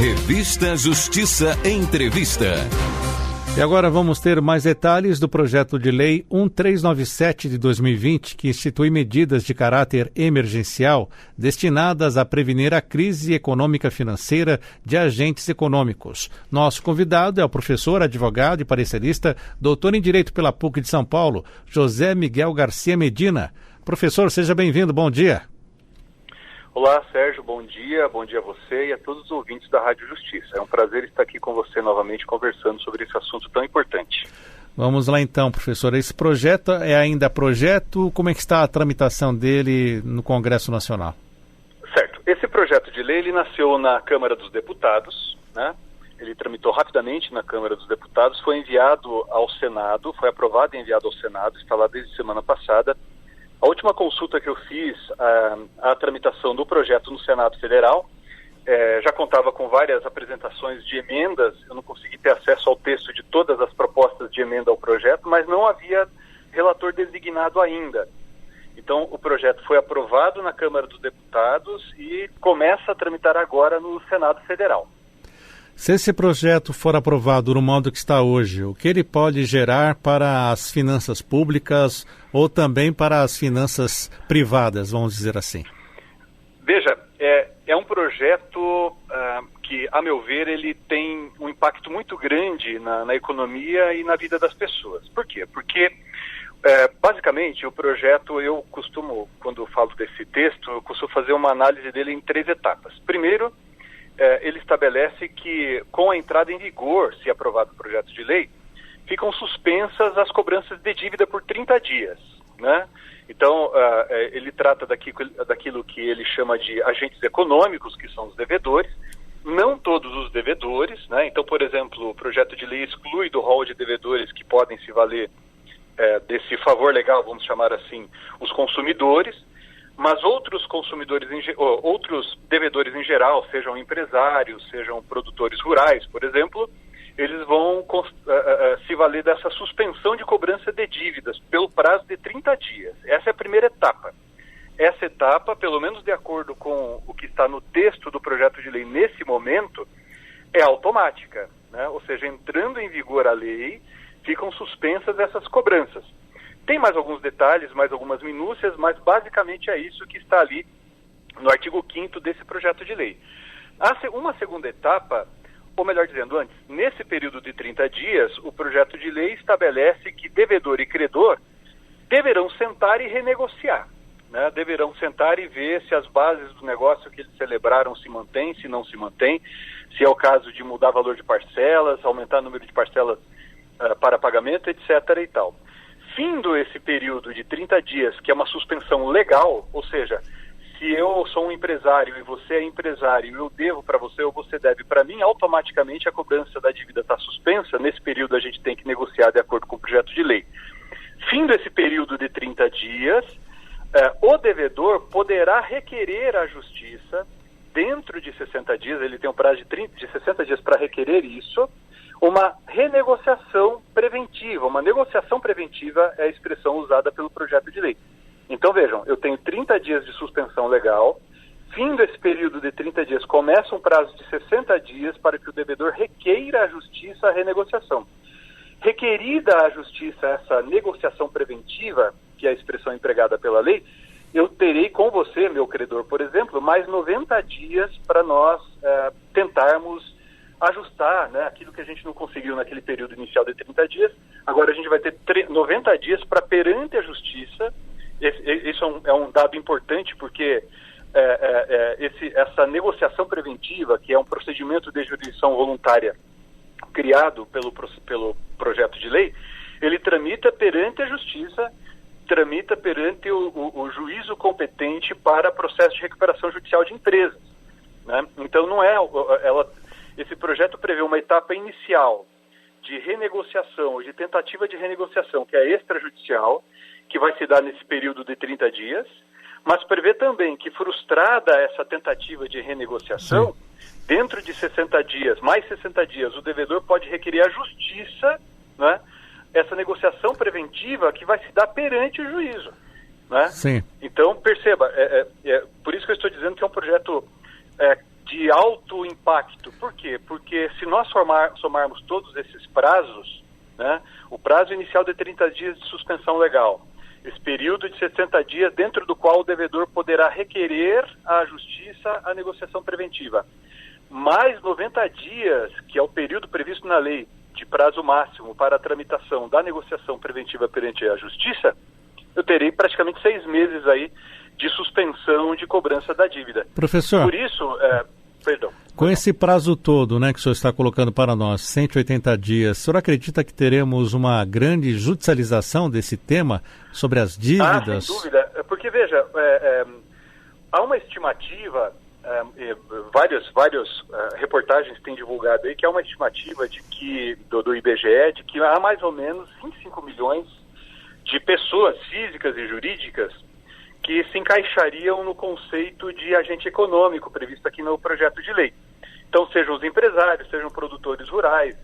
Revista Justiça Entrevista. E agora vamos ter mais detalhes do projeto de lei 1397 de 2020, que institui medidas de caráter emergencial destinadas a prevenir a crise econômica financeira de agentes econômicos. Nosso convidado é o professor, advogado e parecerista, doutor em Direito pela PUC de São Paulo, José Miguel Garcia Medina. Professor, seja bem-vindo, bom dia. Olá, Sérgio, bom dia a você e a todos os ouvintes da Rádio Justiça. É um prazer estar aqui com você novamente conversando sobre esse assunto tão importante. Vamos lá então, professor. Esse projeto é ainda projeto? Como é que está a tramitação dele no Congresso Nacional? Certo. Esse projeto de lei, ele nasceu na Câmara dos Deputados, né? Ele tramitou rapidamente na Câmara dos Deputados, foi enviado ao Senado, foi aprovado e enviado ao Senado, está lá desde semana passada. A última consulta que eu fiz, a tramitação do projeto no Senado Federal, já contava com várias apresentações de emendas. Eu não consegui ter acesso ao texto de todas as propostas de emenda ao projeto, mas não havia relator designado ainda. Então, o projeto foi aprovado na Câmara dos Deputados e começa a tramitar agora no Senado Federal. Se esse projeto for aprovado no modo que está hoje, o que ele pode gerar para as finanças públicas ou também para as finanças privadas, vamos dizer assim? Veja, é um projeto que, a meu ver, ele tem um impacto muito grande na economia e na vida das pessoas. Por quê? Porque, basicamente, o projeto, eu costumo, quando eu falo desse texto, eu costumo fazer uma análise dele em 3 etapas. Primeiro, ele estabelece que, com a entrada em vigor, se aprovado o projeto de lei, ficam suspensas as cobranças de dívida por 30 dias, né? Então, ele trata daquilo que ele chama de agentes econômicos, que são os devedores, não todos os devedores, né? Então, por exemplo, o projeto de lei exclui do rol de devedores que podem se valer desse favor legal, vamos chamar assim, os consumidores. Mas outros consumidores, outros devedores em geral, sejam empresários, sejam produtores rurais, por exemplo, eles vão se valer dessa suspensão de cobrança de dívidas pelo prazo de 30 dias. Essa é a primeira etapa. Essa etapa, pelo menos de acordo com o que está no texto do projeto de lei nesse momento, é automática, né? Ou seja, entrando em vigor a lei, ficam suspensas essas cobranças. Tem mais alguns detalhes, mais algumas minúcias, mas basicamente é isso que está ali no artigo 5º desse projeto de lei. Uma segunda etapa, ou melhor dizendo, antes, nesse período de 30 dias, o projeto de lei estabelece que devedor e credor deverão sentar e renegociar, né? Deverão sentar e ver se as bases do negócio que eles celebraram se mantêm, se não se mantêm, se é o caso de mudar valor de parcelas, aumentar o número de parcelas para pagamento, etc. e tal. Findo esse período de 30 dias, que é uma suspensão legal, ou seja, se eu sou um empresário e você é empresário, eu devo para você ou você deve para mim, automaticamente a cobrança da dívida está suspensa. Nesse período a gente tem que negociar de acordo com o projeto de lei. Findo esse período de 30 dias, o devedor poderá requerer à justiça, dentro de 60 dias, ele tem um prazo de 60 dias para requerer isso, uma renegociação preventiva. Uma negociação preventiva é a expressão usada pelo projeto de lei. Então, vejam, eu tenho 30 dias de suspensão legal, findo esse período de 30 dias, começa um prazo de 60 dias para que o devedor requeira à justiça a renegociação. Requerida à justiça essa negociação preventiva, que é a expressão empregada pela lei, eu terei com você, meu credor, por exemplo, mais 90 dias para nós tentarmos ajustar, né, aquilo que a gente não conseguiu naquele período inicial de 30 dias. Agora a gente vai ter 90 dias para, perante a justiça. Isso é um dado importante, porque essa negociação preventiva, que é um procedimento de jurisdição voluntária criado pelo projeto de lei, ele tramita perante a justiça, tramita perante o juízo competente para processo de recuperação judicial de empresas, né? Então não é esse projeto prevê uma etapa inicial de renegociação, ou de tentativa de renegociação, que é extrajudicial, que vai se dar nesse período de 30 dias, mas prevê também que, frustrada essa tentativa de renegociação, dentro de 60 dias, mais 60 dias, o devedor pode requerer à justiça, né, essa negociação preventiva que vai se dar perante o juízo, né? Sim. Então, perceba, por isso que eu estou dizendo que é um projeto de alto impacto. Por quê? Porque se nós somarmos todos esses prazos, né, o prazo inicial de 30 dias de suspensão legal, esse período de 60 dias dentro do qual o devedor poderá requerer à Justiça a negociação preventiva, mais 90 dias, que é o período previsto na lei de prazo máximo para a tramitação da negociação preventiva perante a Justiça, eu terei praticamente 6 meses aí de suspensão de cobrança da dívida. Professor, por isso, com esse prazo todo, né, que o senhor está colocando para nós, 180 dias, o senhor acredita que teremos uma grande judicialização desse tema sobre as dívidas? Sem dúvida, porque veja, há uma estimativa, várias reportagens têm divulgado aí, que há uma estimativa de que, do IBGE, de que há mais ou menos 25 milhões de pessoas físicas e jurídicas que se encaixariam no conceito de agente econômico previsto aqui no projeto de lei. Então, sejam os empresários, sejam produtores rurais,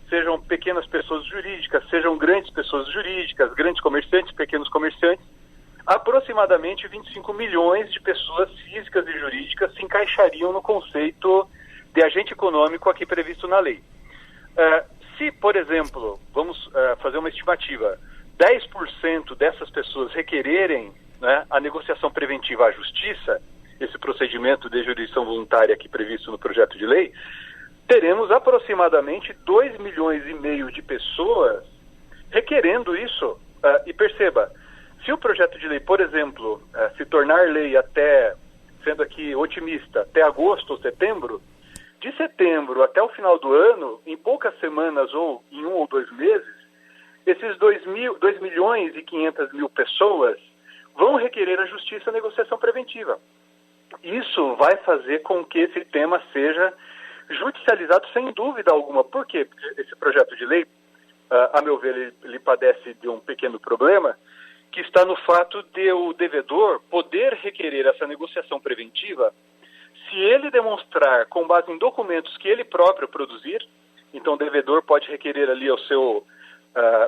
sejam pequenas pessoas jurídicas, sejam grandes pessoas jurídicas, grandes comerciantes, pequenos comerciantes, aproximadamente 25 milhões de pessoas físicas e jurídicas se encaixariam no conceito de agente econômico aqui previsto na lei. Se, por exemplo, vamos fazer uma estimativa, 10% dessas pessoas requererem, né, a negociação preventiva à Justiça, esse procedimento de jurisdição voluntária aqui previsto no projeto de lei, teremos aproximadamente 2,5 milhões de pessoas requerendo isso. E perceba, se o projeto de lei, por exemplo, se tornar lei até, sendo aqui otimista, até agosto ou setembro, de setembro até o final do ano, em poucas semanas ou em 1 ou 2 meses, esses 2,5 milhões pessoas vão requerer à Justiça a negociação preventiva. Isso vai fazer com que esse tema seja judicializado sem dúvida alguma. Por quê? Porque esse projeto de lei, a meu ver, ele padece de um pequeno problema, que está no fato de o devedor poder requerer essa negociação preventiva se ele demonstrar, com base em documentos que ele próprio produzir. Então o devedor pode requerer ali ao seu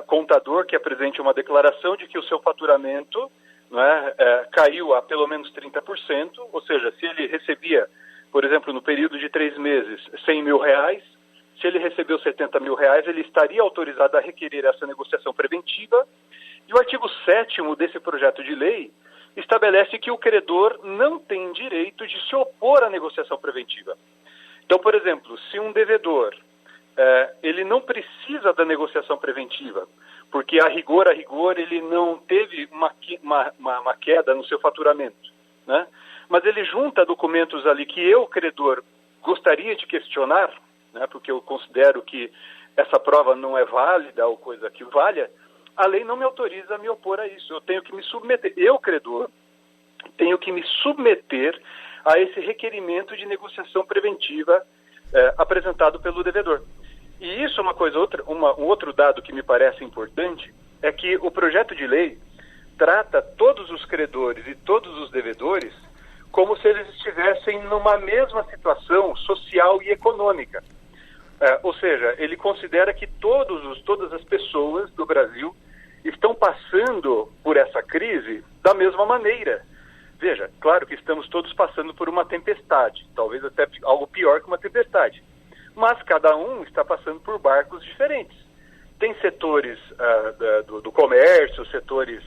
contador que apresente uma declaração de que o seu faturamento, né, caiu a pelo menos 30%, ou seja, se ele recebia, por exemplo, no período de 3 meses, R$100 mil, se ele recebeu R$70 mil, ele estaria autorizado a requerer essa negociação preventiva. E o artigo 7º desse projeto de lei estabelece que o credor não tem direito de se opor à negociação preventiva. Então, por exemplo, se um devedor ele não precisa da negociação preventiva, porque a rigor, ele não teve uma queda no seu faturamento, né? Mas ele junta documentos ali que eu, credor, gostaria de questionar, né, porque eu considero que essa prova não é válida ou coisa que valha, a lei não me autoriza a me opor a isso. Eu tenho que me submeter, eu, credor, tenho que me submeter a esse requerimento de negociação preventiva apresentado pelo devedor. E isso é uma coisa, um outro dado que me parece importante, é que o projeto de lei trata todos os credores e todos os devedores como se eles estivessem numa mesma situação social e econômica. Ou seja, ele considera que todas as pessoas do Brasil estão passando por essa crise da mesma maneira. Veja, claro que estamos todos passando por uma tempestade, talvez até algo pior que uma tempestade. Mas cada um está passando por barcos diferentes. Tem setores do comércio, setores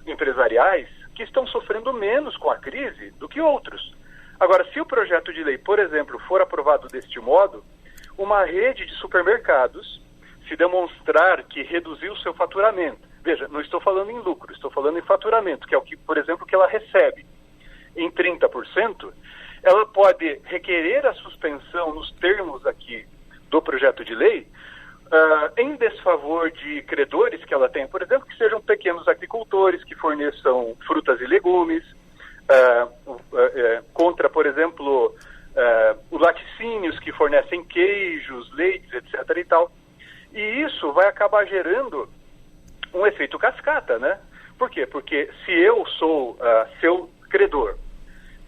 empresariais, que estão sofrendo menos com a crise do que outros. Agora, se o projeto de lei, por exemplo, for aprovado deste modo, uma rede de supermercados, se demonstrar que reduziu o seu faturamento, veja, não estou falando em lucro, estou falando em faturamento, que é o que, por exemplo, que ela recebe em 30%, ela pode requerer a suspensão nos termos aqui do projeto de lei em desfavor de credores que ela tem, por exemplo, que sejam pequenos agricultores que forneçam frutas e legumes, contra, por exemplo, os laticínios que fornecem queijos, leites, etc. e tal. E isso vai acabar gerando um efeito cascata, né? Por quê? Porque se eu sou seu credor,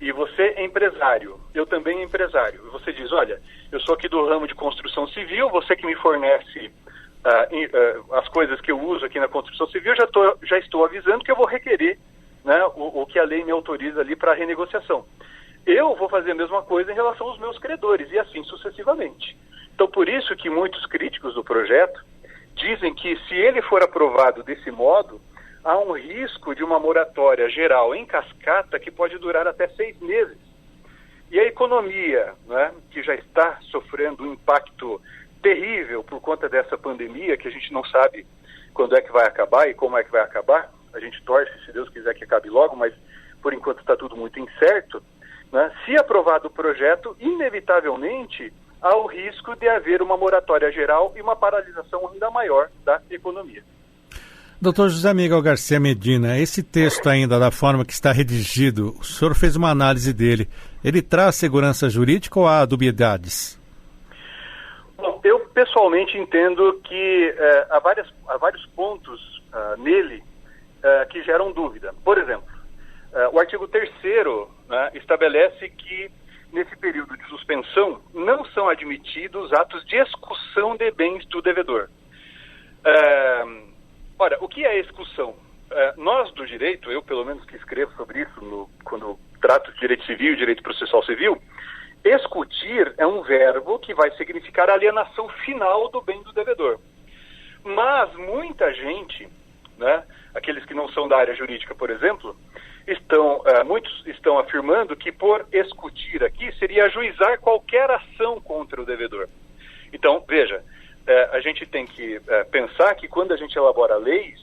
e você é empresário, eu também empresário, e você diz, olha, eu sou aqui do ramo de construção civil, você que me fornece as coisas que eu uso aqui na construção civil, já estou avisando que eu vou requerer, né, o que a lei me autoriza ali para renegociação. eu vou fazer a mesma coisa em relação aos meus credores, e assim sucessivamente. Então, por isso que muitos críticos do projeto dizem que, se ele for aprovado desse modo, há um risco de uma moratória geral em cascata que pode durar até 6 meses. E a economia, né, que já está sofrendo um impacto terrível por conta dessa pandemia, que a gente não sabe quando é que vai acabar e como é que vai acabar. A gente torce, se Deus quiser, que acabe logo, mas por enquanto está tudo muito incerto, né? Se aprovado o projeto, inevitavelmente há o risco de haver uma moratória geral e uma paralisação ainda maior da economia. Dr. José Miguel Garcia Medina, esse texto ainda, da forma que está redigido, o senhor fez uma análise dele, ele traz segurança jurídica ou há dubiedades? Bom, eu pessoalmente entendo que há vários pontos nele que geram dúvida. Por exemplo, o artigo 3º, né, estabelece que nesse período de suspensão não são admitidos atos de excursão de bens do devedor. Ora, o que é excursão? Nós do direito, eu pelo menos que escrevo sobre isso quando trato de direito civil e direito processual civil, excutir é um verbo que vai significar a alienação final do bem do devedor. Mas muita gente, né, aqueles que não são da área jurídica, por exemplo, muitos estão afirmando que por excutir aqui seria ajuizar qualquer ação contra o devedor. Então, veja, a gente tem que pensar que quando a gente elabora leis,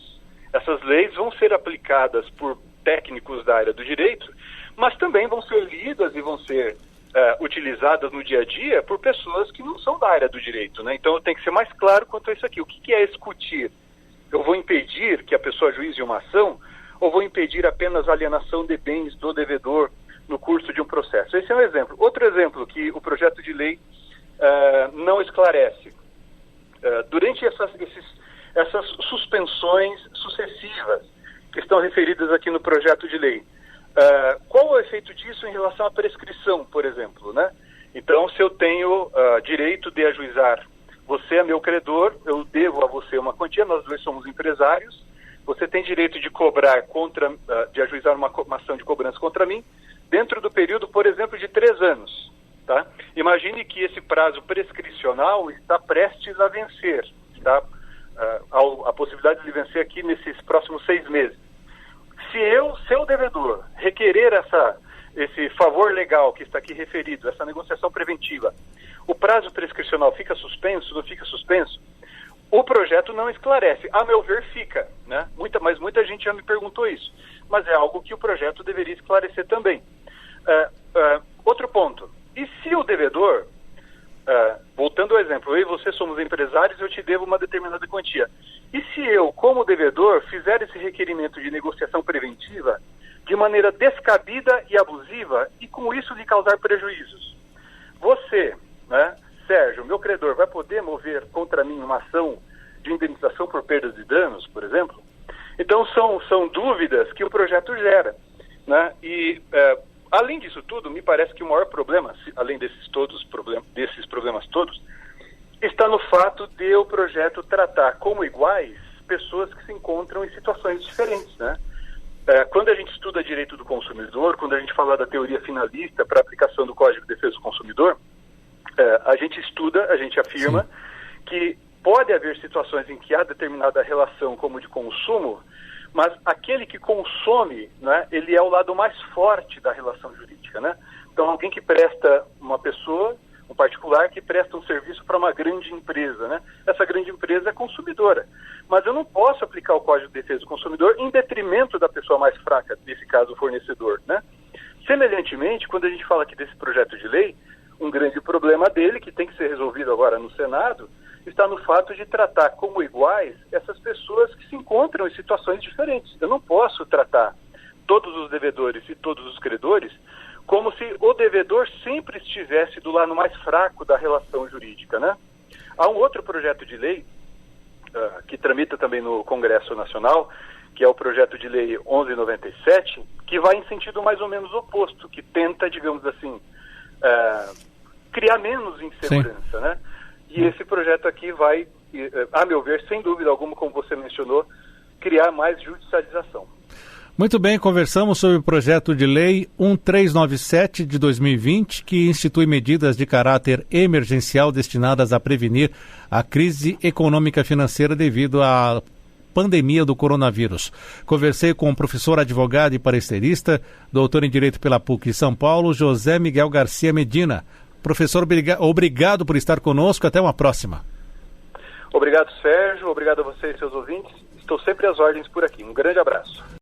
essas leis vão ser aplicadas por técnicos da área do direito, mas também vão ser lidas e vão ser utilizadas no dia a dia por pessoas que não são da área do direito, né? Então tem que ser mais claro quanto a isso aqui. O que é excutir? Eu vou impedir que a pessoa ajuize uma ação ou vou impedir apenas a alienação de bens do devedor no curso de um processo? Esse é um exemplo. Outro exemplo que o projeto de lei não esclarece. Durante essas suspensões sucessivas que estão referidas aqui no projeto de lei, qual o efeito disso em relação à prescrição, por exemplo, né? Então, se eu tenho direito de ajuizar, você é meu credor, eu devo a você uma quantia, nós dois somos empresários, você tem direito de cobrar de ajuizar uma ação de cobrança contra mim, dentro do período, por exemplo, de 3 anos. Tá? Imagine que esse prazo prescricional está prestes a vencer, está a possibilidade de vencer aqui nesses próximos 6 meses. Se eu, seu devedor, requerer esse favor legal que está aqui referido, essa negociação preventiva, o prazo prescricional fica suspenso, não fica suspenso? O projeto não esclarece. A meu ver, fica, né? Mas muita gente já me perguntou isso. Mas é algo que o projeto deveria esclarecer também. Outro ponto. E se o devedor, voltando ao exemplo, eu e você somos empresários, eu te devo uma determinada quantia. E se eu, como devedor, fizer esse requerimento de negociação preventiva de maneira descabida e abusiva e com isso lhe causar prejuízos? Você, né, Sérgio, meu credor, vai poder mover contra mim uma ação de indenização por perdas e danos, por exemplo? Então são dúvidas que o projeto gera, né? E além disso tudo, me parece que o maior problema, além desses problemas todos, está no fato de o projeto tratar como iguais pessoas que se encontram em situações diferentes, né? Quando a gente estuda direito do consumidor, quando a gente fala da teoria finalista para aplicação do Código de Defesa do Consumidor, a gente afirma que pode haver situações em que há determinada relação como de consumo, mas aquele que consome, né, ele é o lado mais forte da relação jurídica, né? Então, alguém que presta, uma pessoa, um particular que presta um serviço para uma grande empresa, né? Essa grande empresa é consumidora. Mas eu não posso aplicar o Código de Defesa do Consumidor em detrimento da pessoa mais fraca, nesse caso o fornecedor, né? Semelhantemente, quando a gente fala aqui desse projeto de lei, um grande problema dele, que tem que ser resolvido agora no Senado, está no fato de tratar como iguais essas pessoas que se encontram em situações diferentes. Eu não posso tratar todos os devedores e todos os credores como se o devedor sempre estivesse do lado mais fraco da relação jurídica, né? Há um outro projeto de lei que tramita também no Congresso Nacional, que é o projeto de lei 1197, que vai em sentido mais ou menos oposto, que tenta, digamos assim, criar menos insegurança, né? E esse projeto aqui vai, a meu ver, sem dúvida alguma, como você mencionou, criar mais judicialização. Muito bem, conversamos sobre o projeto de lei 1397 de 2020, que institui medidas de caráter emergencial destinadas a prevenir a crise econômica financeira devido à pandemia do coronavírus. Conversei com o professor advogado e parecerista, doutor em Direito pela PUC São Paulo, José Miguel Garcia Medina. Professor, obrigado por estar conosco. Até uma próxima. Obrigado, Sérgio. Obrigado a você e seus ouvintes. Estou sempre às ordens por aqui. Um grande abraço.